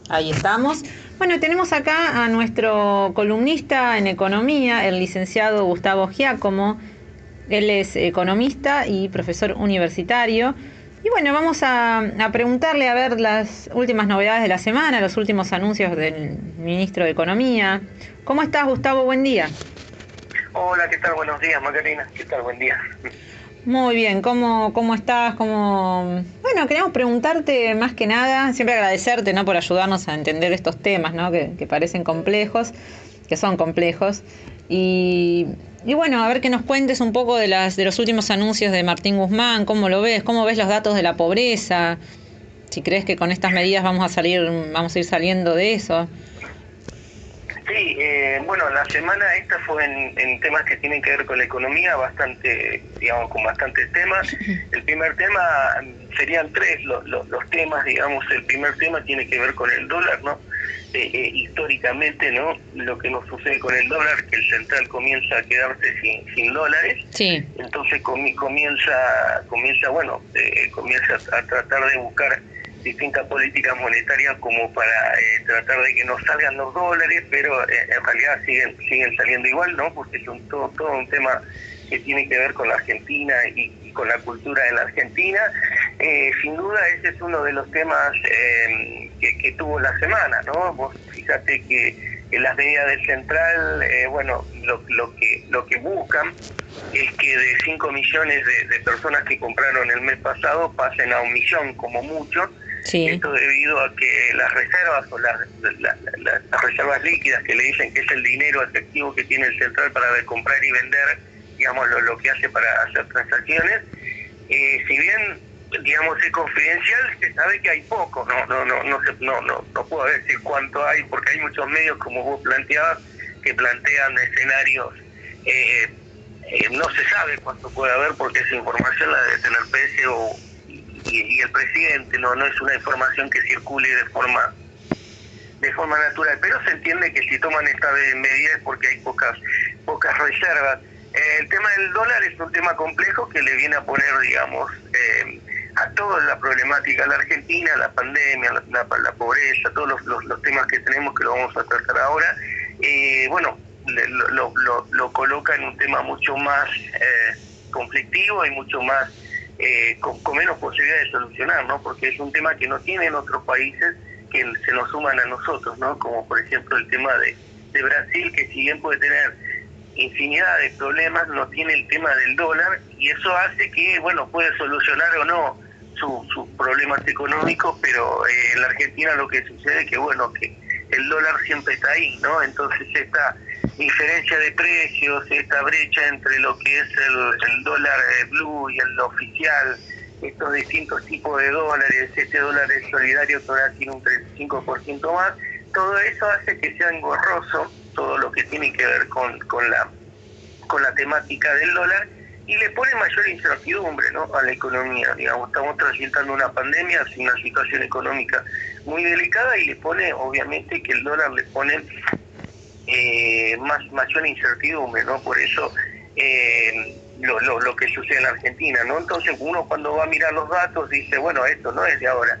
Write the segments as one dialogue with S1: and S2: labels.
S1: Ahí estamos. Bueno, tenemos acá a nuestro columnista en economía, el licenciado Gustavo Giacomo. Él es economista y profesor universitario. Y bueno, vamos a preguntarle a ver las últimas novedades de la semana, los últimos anuncios del ministro de Economía. ¿Cómo estás, Gustavo? Buen día.
S2: Hola, ¿qué tal? Buenos días, Macarena. ¿Qué tal? Buen día.
S1: Muy bien, ¿cómo estás? Bueno, queríamos preguntarte más que nada, siempre agradecerte, ¿no?, por ayudarnos a entender estos temas, ¿no?, que parecen complejos, que son complejos. Y, y bueno, a ver que nos cuentes un poco de los últimos anuncios de Martín Guzmán, cómo ves los datos de la pobreza, si crees que con estas medidas vamos a ir saliendo de eso.
S2: Sí, bueno, la semana esta fue en temas que tienen que ver con la economía, bastante, digamos, con bastantes temas. El primer tema serían tres los temas, digamos. El primer tema tiene que ver con el dólar, ¿no? Históricamente, ¿no? Lo que nos sucede con el dólar, que el central comienza a quedarse sin dólares.
S1: Sí.
S2: Entonces comienza a tratar de buscar distintas políticas monetarias como para tratar de que no salgan los dólares, pero en realidad siguen saliendo igual, ¿no? Porque es todo un tema que tiene que ver con la Argentina y con la cultura de la Argentina. Sin duda ese es uno de los temas que tuvo la semana, ¿no? Vos fíjate que las medidas del central, lo que buscan es que de 5 millones de personas que compraron el mes pasado pasen a 1 millón como mucho.
S1: Sí.
S2: Esto debido a que las reservas o las reservas líquidas, que le dicen que es el dinero efectivo que tiene el central para comprar y vender, digamos, lo que hace para hacer transacciones, si bien, digamos, es confidencial, se sabe que hay poco. No puedo decir cuánto hay, porque hay muchos medios, como vos planteabas, que plantean escenarios. No se sabe cuánto puede haber, porque esa información la debe tener PSO y el presidente. No es una información que circule de forma natural, pero se entiende que si toman esta medida es porque hay pocas reservas. El tema del dólar es un tema complejo que le viene a poner, digamos, a toda la problemática de la Argentina, la pandemia, la pobreza, todos los temas que tenemos, que lo vamos a tratar ahora. Lo coloca en un tema mucho más conflictivo y mucho más con menos posibilidad de solucionar, ¿no? Porque es un tema que no tienen otros países que se nos suman a nosotros, ¿no? Como por ejemplo el tema de Brasil, que si bien puede tener infinidad de problemas, no tiene el tema del dólar, y eso hace que, bueno, puede solucionar o no sus problemas económicos, pero en la Argentina lo que sucede es que, bueno, que el dólar siempre está ahí, ¿no? Entonces esta diferencia de precios, esta brecha entre lo que es el dólar blue y el oficial, estos distintos tipos de dólares, este dólar es solidario que ahora tiene un 35% más, todo eso hace que sea engorroso todo lo que tiene que ver con la temática del dólar, y le pone mayor incertidumbre, ¿no?, a la economía. Digamos, estamos transitando una pandemia, una situación económica muy delicada, y le pone, obviamente, que el dólar le pone mayor incertidumbre, ¿no? Por eso lo que sucede en la Argentina, ¿no? Entonces uno, cuando va a mirar los datos, dice, bueno, esto no es de ahora.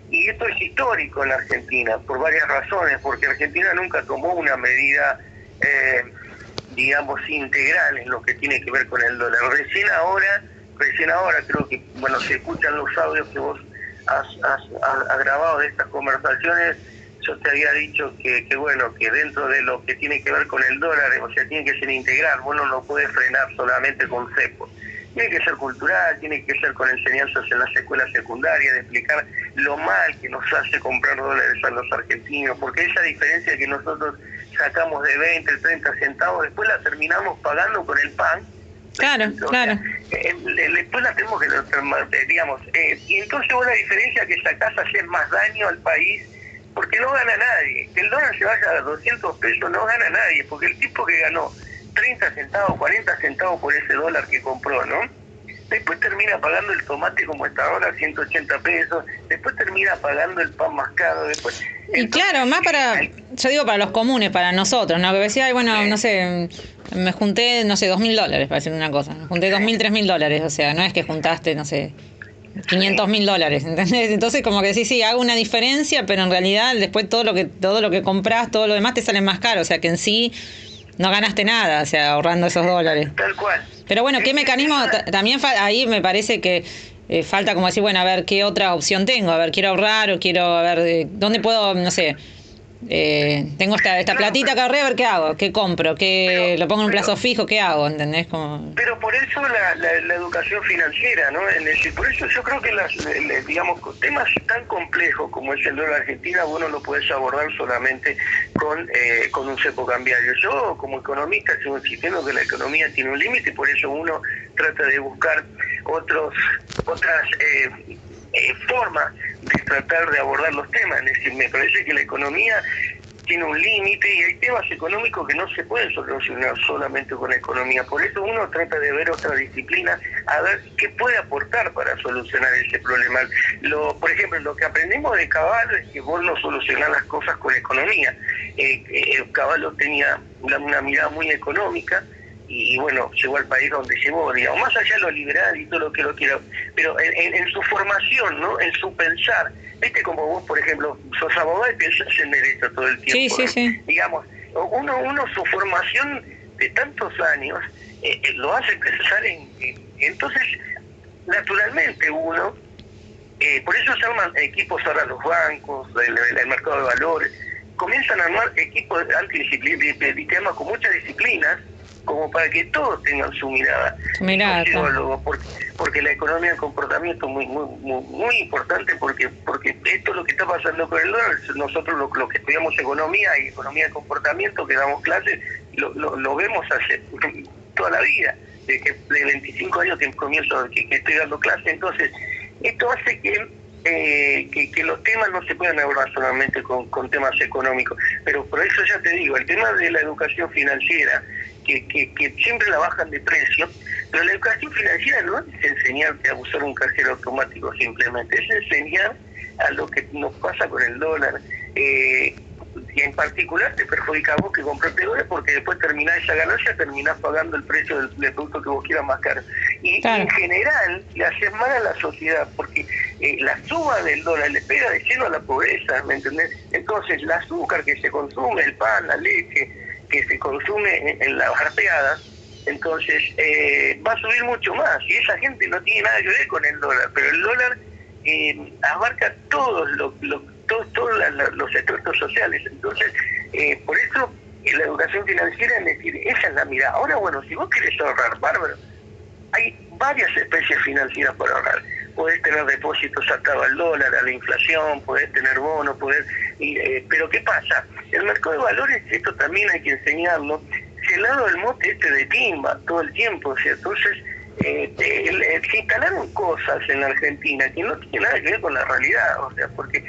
S2: Y esto es histórico en la Argentina, por varias razones, porque Argentina nunca tomó una medida, digamos, integral en lo que tiene que ver con el dólar. Recién ahora creo que, bueno, se escuchan los audios que vos has grabado de estas conversaciones. Yo te había dicho que bueno, que dentro de lo que tiene que ver con el dólar, o sea, tiene que ser integral. Vos no lo podés frenar solamente con cepos. Tiene que ser cultural, tiene que ser con enseñanzas en las escuelas secundarias, de explicar lo mal que nos hace comprar dólares a los argentinos, porque esa diferencia que nosotros sacamos de 20, 30 centavos, después la terminamos pagando con el pan.
S1: Claro, claro.
S2: Después la tenemos que, digamos, y entonces vos la diferencia que sacás hace más daño al país, porque no gana nadie. Que el dólar se vaya a 200 pesos no gana nadie, porque el tipo que ganó 30 centavos, 40 centavos por ese dólar que compró, ¿no? Después termina pagando el tomate como está ahora, 180 pesos, después termina pagando el pan más caro, después...
S1: Y claro, más yo digo para los comunes, para nosotros, ¿no? Que decía, ay, bueno, no sé, me junté, no sé, $2.000, para decir una cosa. Me junté $2.000, $3.000, o sea, no es que juntaste, no sé, $500.000, ¿entendés? Entonces como que decís, sí, hago una diferencia, pero en realidad después todo lo que compras, todo lo demás te sale más caro, o sea que en sí no ganaste nada, o sea, ahorrando esos dólares.
S2: Tal cual.
S1: Pero bueno, ¿qué mecanismo? También ahí me parece que falta como decir, bueno, a ver, ¿qué otra opción tengo? A ver, quiero ahorrar o quiero, a ver, ¿dónde puedo, no sé, tengo esta platita que ahorré, a ver qué hago? ¿Qué compro? ¿Lo pongo en un plazo fijo? ¿Qué hago? ¿Entendés?
S2: Pero por eso la educación financiera, ¿no? Por eso yo creo que digamos, con temas tan complejos como es el dólar argentina, vos no lo podés abordar solamente con un cepo cambiario. Yo, como economista, sigo insistiendo que la economía tiene un límite, y por eso uno trata de buscar otras formas de tratar de abordar los temas. Es decir, me parece que la economía tiene un límite y hay temas económicos que no se pueden solucionar solamente con economía. Por eso uno trata de ver otra disciplina, a ver qué puede aportar para solucionar ese problema. Por ejemplo, lo que aprendimos de Cavallo es que vos no solucionás las cosas con economía. Cavallo tenía una mirada muy económica, y bueno, llegó al país donde llegó, digamos, más allá de lo liberal y todo lo que lo quiera, pero en su formación, ¿no? En su pensar, viste, como vos, por ejemplo, sos abogado y pensás en derecho todo el tiempo,
S1: sí, sí.
S2: Digamos, uno su formación de tantos años lo hace pensar entonces, naturalmente uno, por eso se arman equipos ahora los bancos, el mercado de valores, comienzan a armar equipos antidisciplinas con muchas disciplinas, como para que todos tengan su mirada. Porque la economía del comportamiento es muy importante, porque esto es lo que está pasando con el dólar. Nosotros lo que estudiamos economía y economía del comportamiento, que damos clases, lo vemos hace toda la vida, de 25 años que comienzo, que estoy dando clases. Entonces, esto hace que los temas no se puedan abordar solamente con temas económicos. Pero por eso ya te digo, el tema de la educación financiera, que siempre la bajan de precio, pero la educación financiera no es enseñarte a usar un cajero automático simplemente, es enseñar a lo que nos pasa con el dólar. Y en particular te perjudica a vos que compraste dólares, porque después terminás esa ganancia, terminás pagando el precio del producto que vos quieras más caro. Y claro, en general le haces mal a la sociedad, porque la suba del dólar le pega de lleno a la pobreza, ¿me entendés? Entonces el azúcar que se consume, el pan, la leche que se consume en las barriadas, entonces va a subir mucho más, y esa gente no tiene nada que ver con el dólar, pero el dólar abarca todos los estratos sociales. Entonces, por eso la educación financiera, es decir, esa es la mirada. Ahora, bueno, si vos querés ahorrar, bárbaro, hay varias especies financieras para ahorrar. Podés tener depósitos atados al dólar, a la inflación, podés tener bonos, pero ¿qué pasa? El mercado de valores, esto también hay que enseñarlo, se ha dado el mote de timba todo el tiempo, ¿cierto? Entonces, se instalaron cosas en la Argentina que no tienen nada que ver con la realidad, o sea, porque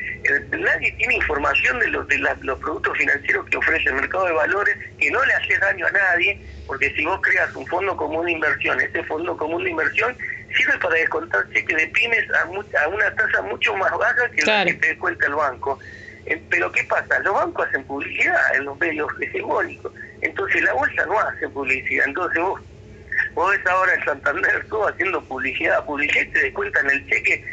S2: nadie tiene información de los productos financieros que ofrece el mercado de valores, que no le hace daño a nadie, porque si vos creas un fondo común de inversión, ese fondo común de inversión sirve para descontar cheques de pymes a una tasa mucho más baja que la que te descuenta el banco. Pero ¿qué pasa? Los bancos hacen publicidad en los medios hegemónicos, entonces la bolsa no hace publicidad. Entonces vos ves ahora en Santander todo haciendo publicidad y te descuentan el cheque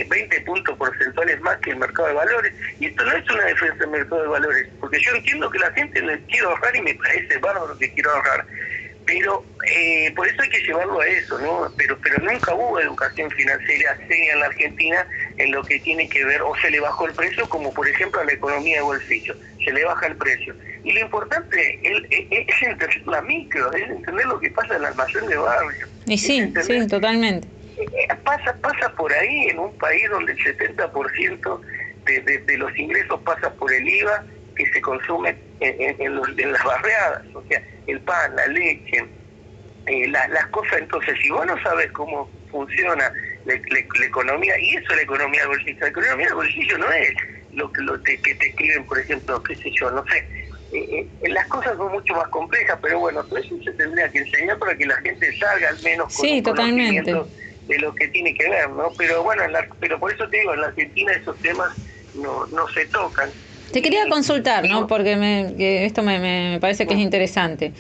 S2: 20 puntos porcentuales más que el mercado de valores. Y esto no es una defensa del mercado de valores, porque yo entiendo que la gente no quiere ahorrar y me parece bárbaro que quiero ahorrar, pero por eso hay que llevarlo a eso, ¿no? Pero nunca hubo educación financiera seria en la Argentina en lo que tiene que ver, o se le bajó el precio, como por ejemplo a la economía de bolsillo, se le baja el precio. Y lo importante es entender la micro, es entender lo que pasa en el almacén de barrio.
S1: Y sí, totalmente.
S2: Pasa por ahí, en un país donde el 70% de los ingresos pasa por el IVA que se consume en las barriadas, o sea, el pan, la leche, las cosas. Entonces, si vos no sabes cómo funciona la economía, y eso es la economía del bolsillo. La economía del bolsillo no es lo que te escriben, por ejemplo, qué sé yo, no sé. Las cosas son mucho más complejas, pero bueno, todo eso se tendría que enseñar para que la gente salga al menos con un conocimiento de lo que tiene que ver, ¿no? Pero bueno, pero por eso te digo, en la Argentina esos temas no se tocan.
S1: Te quería consultar, ¿no? Porque esto me parece que es interesante.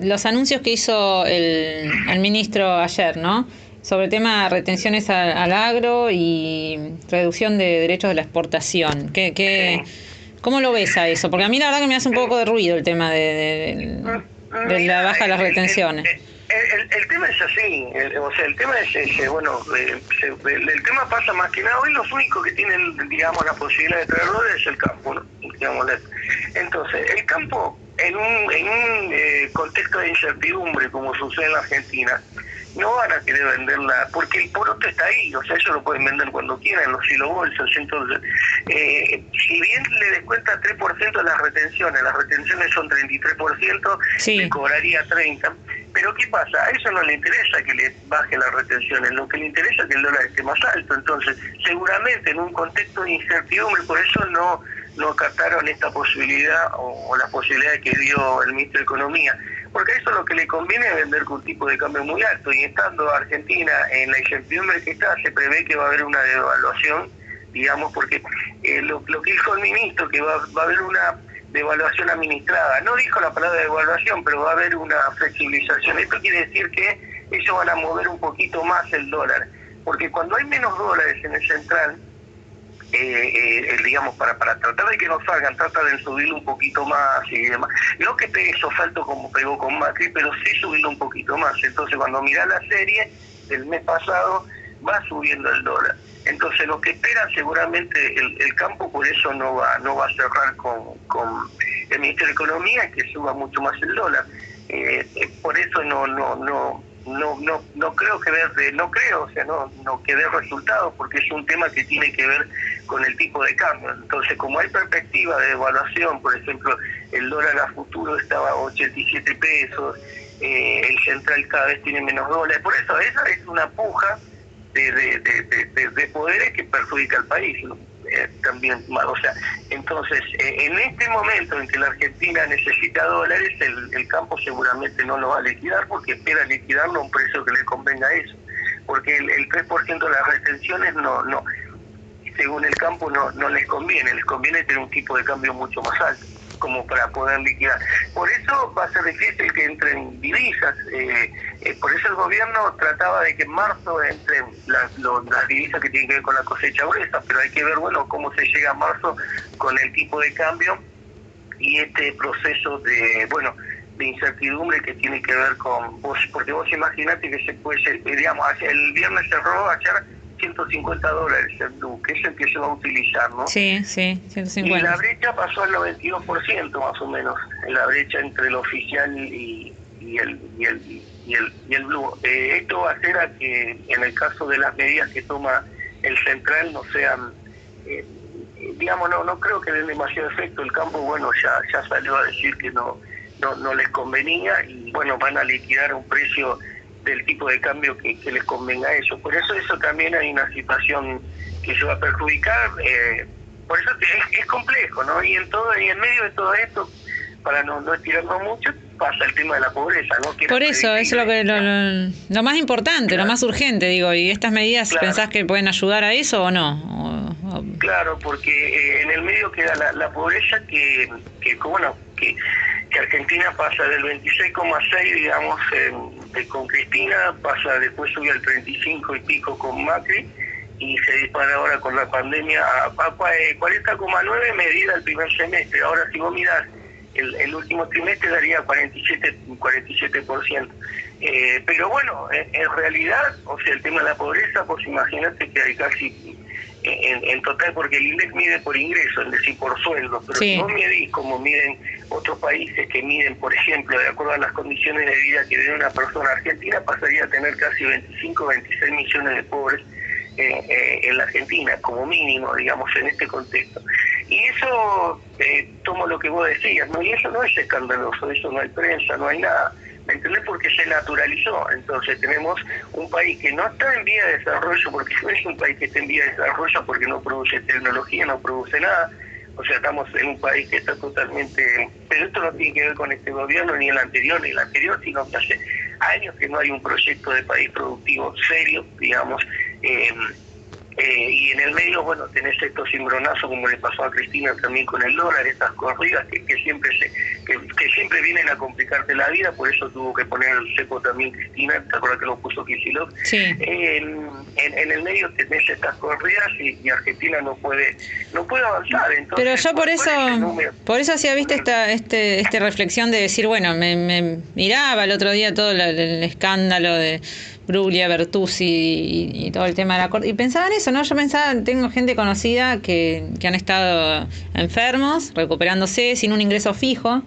S1: Los anuncios que hizo el ministro ayer, ¿no? sobre el tema de retenciones al agro y reducción de derechos de la exportación. ¿Cómo lo ves a eso? Porque a mí la verdad que me hace un poco de ruido el tema de la baja de las retenciones.
S2: El tema es así, o sea, el tema es ese, bueno, el tema pasa más que nada, hoy los únicos que tienen, digamos, la posibilidad de traer dólares es el campo, ¿no? Digamos, entonces, el campo, en un contexto de incertidumbre, como sucede en la Argentina, no van a querer venderla, porque el poroto está ahí, o sea, ellos lo pueden vender cuando quieran, en los silobolsos, entonces, si bien le descuenta 3% de las retenciones son 33%,
S1: sí,
S2: le cobraría 30%, pero ¿qué pasa? A eso no le interesa que le baje las retenciones, lo que le interesa es que el dólar esté más alto, entonces, seguramente en un contexto de incertidumbre, por eso no acataron esta posibilidad o la posibilidad que dio el ministro de Economía, porque a eso lo que le conviene es vender con un tipo de cambio muy alto, y estando Argentina en la incertidumbre que está, se prevé que va a haber una devaluación, digamos, porque lo que dijo el ministro, que va a haber una devaluación administrada, no dijo la palabra devaluación, pero va a haber una flexibilización. Esto quiere decir que ellos van a mover un poquito más el dólar, porque cuando hay menos dólares en el central, digamos, para tratar de que no salgan, trata de subirlo un poquito más y demás. No que pegue esos saltos como pegó con Macri, pero sí subirlo un poquito más. Entonces, cuando mirá la serie del mes pasado, va subiendo el dólar. Entonces, lo que esperan seguramente el campo, por eso no va a cerrar con el Ministerio de Economía, es que suba mucho más el dólar. Por eso no creo que dé resultados, porque es un tema que tiene que ver con el tipo de cambio. Entonces, como hay perspectiva de devaluación, por ejemplo, el dólar a futuro estaba a 87 pesos, el central cada vez tiene menos dólares, por eso esa es una puja de poderes que perjudica al país, ¿no? También, o sea, entonces, en este momento en que la Argentina necesita dólares, el campo seguramente no lo va a liquidar, porque espera liquidarlo a un precio que le convenga a eso, porque el 3% de las retenciones no según el campo no les conviene tener un tipo de cambio mucho más alto, como para poder liquidar. Por eso va a ser difícil que entren divisas, por eso el gobierno trataba de que en marzo entren las divisas que tienen que ver con la cosecha gruesa, pero hay que ver, bueno, cómo se llega a marzo con el tipo de cambio y este proceso de incertidumbre que tiene que ver con vos, porque vos imaginate que se puede ser, digamos, el viernes cerró ayer $150 el blue, que es el que se va a utilizar, ¿no?
S1: Sí, 150.
S2: Y la brecha pasó al 92% más o menos, la brecha entre el oficial y el blue. Esto va a hacer a que en el caso de las medidas que toma el central no sean, digamos, no creo que den demasiado efecto. El campo, bueno, ya salió a decir que no les convenía, y bueno, van a liquidar un precio del tipo de cambio que les convenga a ellos. Por eso también hay una situación que se va a perjudicar, por eso es complejo, ¿no? Y en medio de todo esto, para no estirarnos mucho, pasa el tema de la pobreza, ¿no? Que
S1: por eso es lo más importante, claro, lo más urgente, digo. ¿Y estas medidas, claro, pensás que pueden ayudar a eso o no?
S2: Claro, porque en el medio queda la pobreza que Argentina pasa del 26,6, digamos, con Cristina, después subió al 35 y pico con Macri, y se dispara ahora con la pandemia a 40,9 medida el primer semestre. Ahora, si vos mirás el último trimestre, daría 47%. Pero bueno, en realidad, o sea, el tema de la pobreza, pues imagínate que hay casi en total, porque el INDEC mide por ingreso, es decir, por sueldo, pero sí, si vos medís como miden otros países que miden, por ejemplo, de acuerdo a las condiciones de vida que vive una persona, Argentina pasaría a tener casi 25, 26 millones de pobres en la Argentina, como mínimo, digamos, en este contexto. Y eso, tomo lo que vos decías, ¿no? Y eso no es escandaloso, eso no hay prensa, no hay nada. ¿Me entendés? Porque se naturalizó. Entonces tenemos un país que no está en vía de desarrollo, porque no es un país que esté en vía de desarrollo porque no produce tecnología, no produce nada. O sea, estamos en un país que está totalmente... Pero esto no tiene que ver con este gobierno, ni el anterior, sino que hace años que no hay un proyecto de país productivo serio, digamos, Y en el medio, bueno, tenés estos cimbronazos como le pasó a Cristina también con el dólar, estas corridas que siempre vienen a complicarte la vida, por eso tuvo que poner el cepo también Cristina, ¿te acuerdas que lo puso Kicillof?
S1: Sí.
S2: En el medio tenés estas corridas y Argentina no puede avanzar. Entonces,
S1: pero yo por eso hacía, viste, esta reflexión de decir, bueno, me miraba el otro día todo el escándalo de Bruglia, Bertuzzi y todo el tema de la corte, y pensaba en eso, ¿no? Yo pensaba, tengo gente conocida que han estado enfermos, recuperándose, sin un ingreso fijo,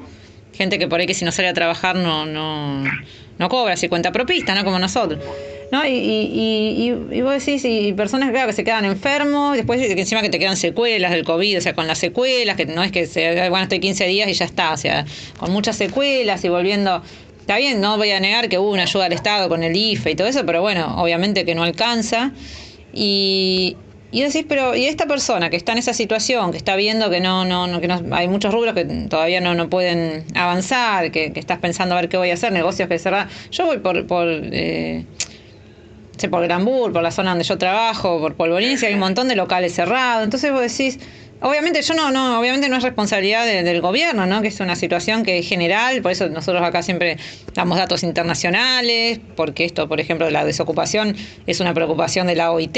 S1: gente que por ahí que si no sale a trabajar no cobra, si cuenta propista, ¿no? Como nosotros, ¿no? Y vos decís, y personas, claro, que se quedan enfermos, después que encima que te quedan secuelas del COVID, o sea, con las secuelas, que no es que bueno, estoy 15 días y ya está, o sea, con muchas secuelas y volviendo. Está bien, no voy a negar que hubo una ayuda al Estado con el IFE y todo eso, pero bueno, obviamente que no alcanza. Y decís, pero ¿y esta persona que está en esa situación, que está viendo que no hay muchos rubros que todavía no pueden avanzar, que estás pensando a ver qué voy a hacer, negocios que cerrar? Yo voy por Granbur, por la zona donde yo trabajo, por Polvorines, y hay un montón de locales cerrados. Entonces vos decís, obviamente obviamente no es responsabilidad del gobierno, ¿no? Que es una situación que es general, por eso nosotros acá siempre damos datos internacionales, porque esto, por ejemplo, la desocupación es una preocupación de la OIT,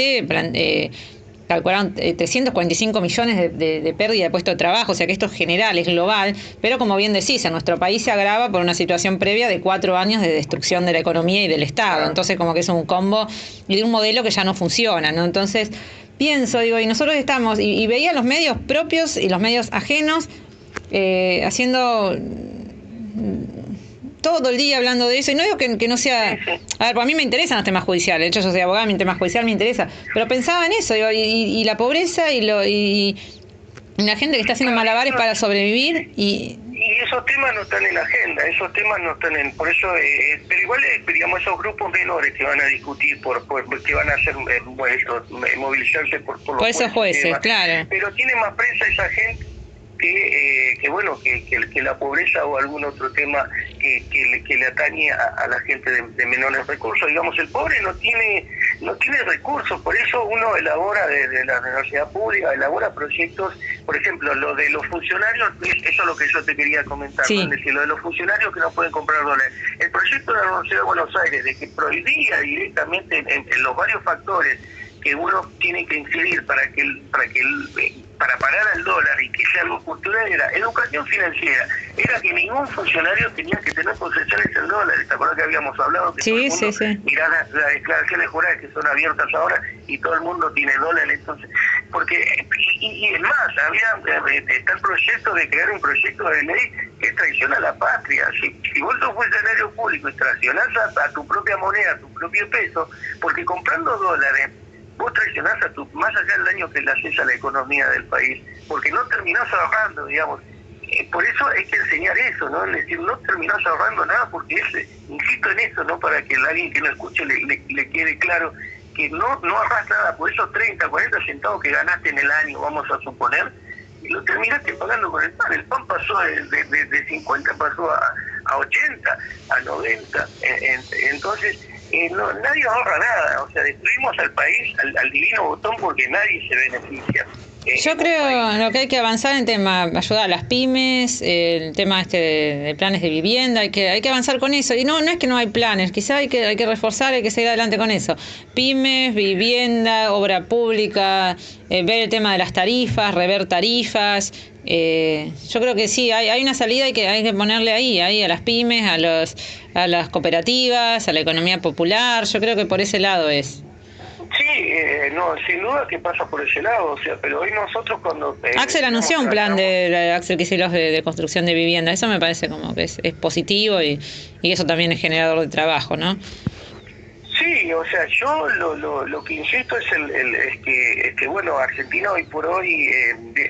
S1: calcularon 345 millones de pérdida de puestos de trabajo, o sea que esto es general, es global, pero como bien decís, en nuestro país se agrava por una situación previa de 4 años de destrucción de la economía y del Estado, entonces como que es un combo y de un modelo que ya no funciona, ¿no? Entonces pienso, digo, y nosotros estamos, y veía los medios propios y los medios ajenos haciendo todo el día hablando de eso, y no digo que no sea, a ver, para mí me interesan los temas judiciales, de hecho yo soy abogada, mi tema judicial me interesa, pero pensaba en eso, digo, y la pobreza y la gente que está haciendo malabares para sobrevivir y
S2: esos temas no están en la agenda, esos temas no están por eso, pero igual, digamos, esos grupos menores que van a discutir, que van a hacer, movilizarse por
S1: esos jueces, claro.
S2: Pero tiene más prensa esa gente que bueno, que la pobreza o algún otro tema que le atañe a la gente de menores recursos. Digamos, el pobre no tiene recursos, por eso uno elabora desde la universidad pública, elabora proyectos, por ejemplo, lo de los funcionarios, eso es lo que yo te quería comentar,
S1: sí.
S2: ¿no? Es decir, lo de los funcionarios que no pueden comprar dólares. El proyecto de la Universidad de Buenos Aires, de que prohibía directamente en los varios factores que uno tiene que incidir para parar al dólar y que sea algo cultural, era educación financiera, era que ningún funcionario tenía que tener posesiones en dólares. ¿Te acuerdas que habíamos hablado? Que
S1: sí,
S2: todo el mundo,
S1: sí.
S2: mirá las declaraciones juradas que son abiertas ahora y todo el mundo tiene dólares. Entonces, porque y es más, está el proyecto de crear un proyecto de ley que traiciona a la patria. Si vos sos funcionario público y traicionás a tu propia moneda, a tu propio peso, porque comprando dólares vos traicionás más allá del daño que le haces a la economía del país, porque no terminás ahorrando, digamos. Por eso hay que enseñar eso, ¿no? Es decir, no terminás ahorrando nada, porque insisto en eso, ¿no? Para que alguien que no escuche le quede claro que no ahorrás nada por esos 30, 40 centavos que ganaste en el año, vamos a suponer, y lo terminaste pagando con el pan. El pan pasó de 50, pasó a 80, a 90. Entonces, nadie ahorra nada, o sea, destruimos al país, al divino botón, porque nadie se beneficia.
S1: Yo creo lo que hay que avanzar en tema ayudar a las pymes, el tema de planes de vivienda, hay que avanzar con eso. Y no es que no hay planes, quizá hay que reforzar, hay que seguir adelante con eso. Pymes, vivienda, obra pública, ver el tema de las tarifas, rever tarifas. Yo creo que sí, hay una salida, hay que ponerle ahí a las pymes, a las cooperativas, a la economía popular. Yo creo que por ese lado es.
S2: Sí, no, sin duda que pasa por ese lado, o sea, pero hoy nosotros cuando...
S1: Axel anunció un plan de Axel Kicillof de construcción de vivienda, eso me parece como que es positivo y eso también es generador de trabajo, ¿no?
S2: Sí, o sea, yo lo que insisto es que bueno, Argentina hoy por hoy,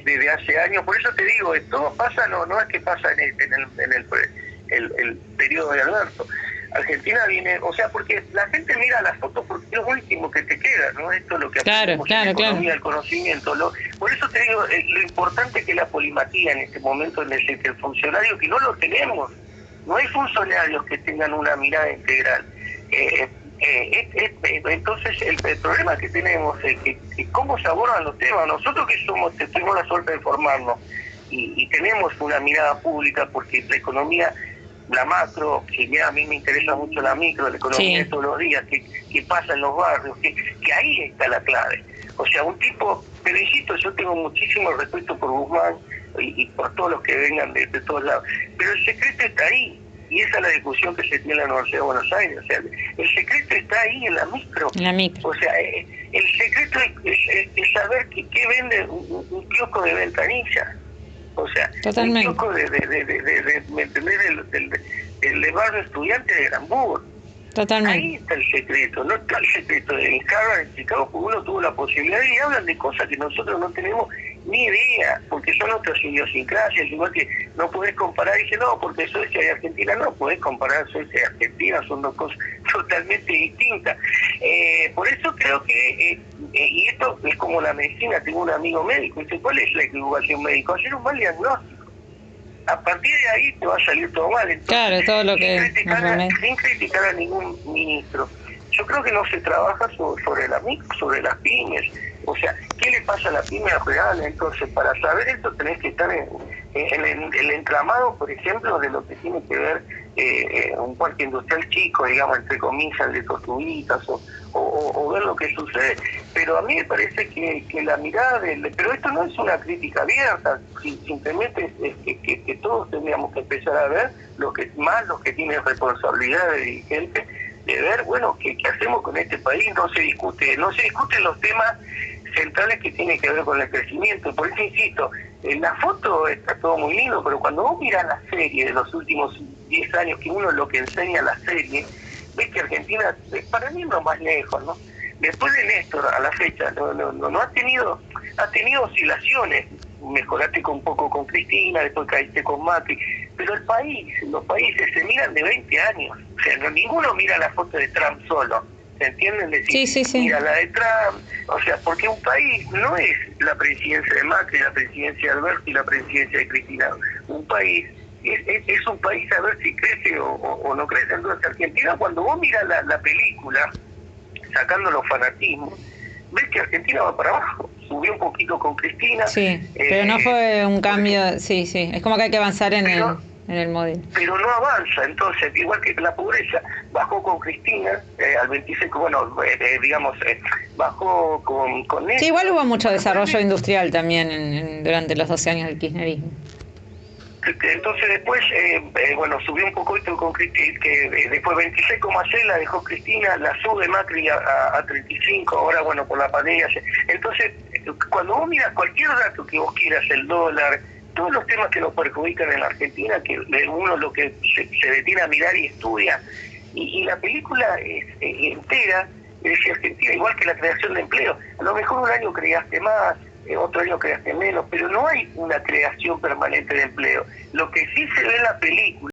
S2: desde hace años, por eso te digo, todo pasa, no es que pasa en el periodo de Alberto. Argentina viene, o sea, porque la gente mira las fotos porque es lo último que te queda, ¿no? Esto es lo que aprendemos en la economía, el conocimiento. Por eso te digo, lo importante es que la polimatía en este momento, en el que el funcionario, que no lo tenemos, no hay funcionarios que tengan una mirada integral. Entonces el problema que tenemos es que cómo se abordan los temas. Nosotros que tuvimos la suerte de formarnos y tenemos una mirada pública, porque la economía, la macro, que ya a mí me interesa mucho la micro, la economía de todos los días, que pasa en los barrios, que ahí está la clave. O sea, un tipo, pero insisto, yo tengo muchísimo respeto por Guzmán y por todos los que vengan de todos lados, pero el secreto está ahí. Y esa es la discusión que se tiene en la Universidad de Buenos Aires. O sea, el secreto está ahí en la micro.
S1: En la micro.
S2: O sea, el secreto es saber qué vende un kiosco de ventanilla. O sea,
S1: totalmente.
S2: un kiosco del barrio estudiante de Granburg.
S1: Totalmente.
S2: Ahí está el secreto, no está el secreto de Harvard en Chicago, porque uno tuvo la posibilidad y hablan de cosas que nosotros no tenemos ni idea, porque son otras idiosincrasias, igual que no podés comparar, dice, no, porque Suecia y Argentina, no podés comparar Suecia y Argentina, son dos cosas totalmente distintas. Por eso creo que, y esto es como la medicina, tengo un amigo médico, dice, ¿cuál es la equivocación médica? Hacer un mal diagnóstico. A partir de ahí te va a salir todo mal. Entonces,
S1: claro, todo lo que
S2: sin criticar a ningún ministro. Yo creo que no se trabaja sobre las pymes. O sea, ¿qué le pasa a la pyme real? Entonces, para saber esto tenés que estar en el entramado, por ejemplo, de lo que tiene que ver un parque industrial chico, digamos, entre comillas, de tortuguitas, o ver lo que sucede. Pero a mí me parece que la mirada pero esto no es una crítica abierta, simplemente es que todos tendríamos que empezar a ver los que tienen responsabilidad de dirigentes, de ver, bueno, ¿qué hacemos con este país? No se discuten los temas centrales que tienen que ver con el crecimiento. Por eso insisto, en la foto está todo muy lindo, pero cuando vos mirás la serie de los últimos 10 años, que uno es lo que enseña la serie, ves que Argentina, para mí no más lejos, ¿no? Después de Néstor a la fecha, no ha tenido oscilaciones. Mejoraste un poco con Cristina, después caíste con Macri, pero los países se miran de 20 años. O sea, ninguno mira la foto de Trump solo, ¿se entienden? Decir,
S1: sí.
S2: Mira la de Trump, o sea, porque un país no es la presidencia de Macri, la presidencia de Alberto y la presidencia de Cristina. Un país es un país a ver si crece o no crece. Entonces, Argentina, cuando vos miras la película, sacando los fanatismos, ves que Argentina va para abajo. Subió un poquito con Cristina.
S1: Sí, pero no fue un cambio, sí, es como que hay que avanzar en el modelo.
S2: Pero no avanza, entonces, igual que la pobreza, bajó con Cristina, al 26, bajó con
S1: sí, igual hubo mucho desarrollo industrial también durante los 12 años del kirchnerismo.
S2: Entonces después, subió un poquito con Cristina, que después 26,6 la dejó Cristina, la sube Macri a 35, ahora bueno, por la pandemia. Entonces, cuando vos miras cualquier dato que vos quieras, el dólar, todos los temas que nos perjudican en la Argentina, que uno lo que se detiene a mirar y estudia, y la película es entera, es decir, Argentina, igual que la creación de empleo, a lo mejor un año creaste más, otro año creaste menos, pero no hay una creación permanente de empleo. Lo que sí se ve en la película